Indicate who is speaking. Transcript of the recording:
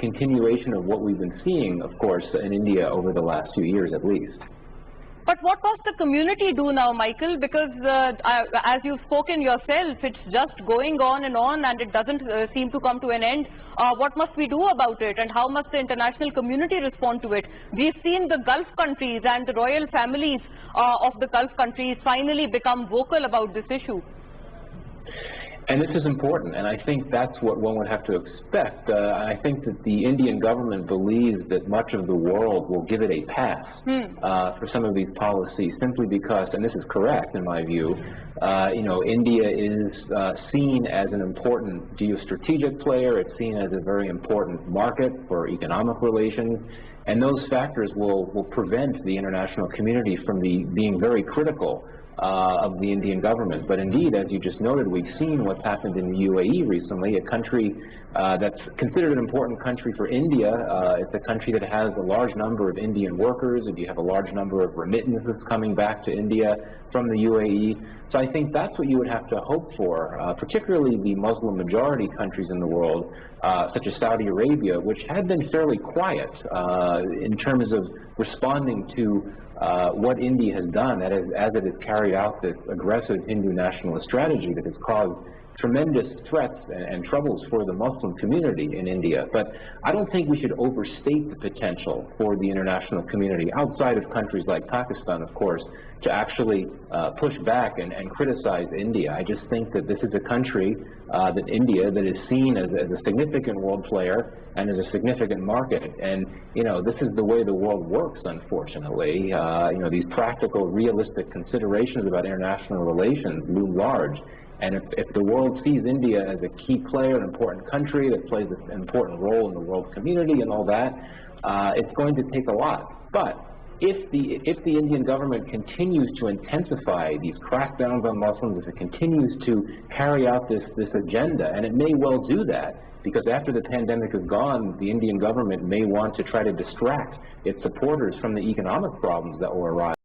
Speaker 1: continuation of what we've been seeing, of course, in India over the last few years at least.
Speaker 2: But what must the community do now, Michael? Because as you've spoken yourself, it's just going on and it doesn't seem to come to an end. What must we do about it, and how must the international community respond to it? We've seen the Gulf countries and the royal families of the Gulf countries finally become vocal about this issue.
Speaker 1: And this is important, and I think that's what one would have to expect. I think that the Indian government believes that much of the world will give it a pass for some of these policies, simply because, and this is correct in my view, India is seen as an important geostrategic player. It's seen as a very important market for economic relations, and those factors will prevent the international community from being very critical of the Indian government. But indeed, as you just noted, we've seen what's happened in the UAE recently, a country that's considered an important country for India. It's a country that has a large number of Indian workers, and you have a large number of remittances coming back to India from the UAE. So I think that's what you would have to hope for, particularly the Muslim majority countries in the world, such as Saudi Arabia, which had been fairly quiet in terms of responding to what India has done as it has carried out this aggressive Hindu nationalist strategy that has caused tremendous threats and troubles for the Muslim community in India. But I don't think we should overstate the potential for the international community, outside of countries like Pakistan, of course, to actually push back and criticize India. I just think that this is a country, India, that is seen as a significant world player and as a significant market. And, this is the way the world works, unfortunately. These practical, realistic considerations about international relations loom large. And if the world sees India as a key player, an important country that plays an important role in the world community and all that, it's going to take a lot. But if the Indian government continues to intensify these crackdowns on Muslims, if it continues to carry out this agenda, and it may well do that, because after the pandemic is gone, the Indian government may want to try to distract its supporters from the economic problems that will arise.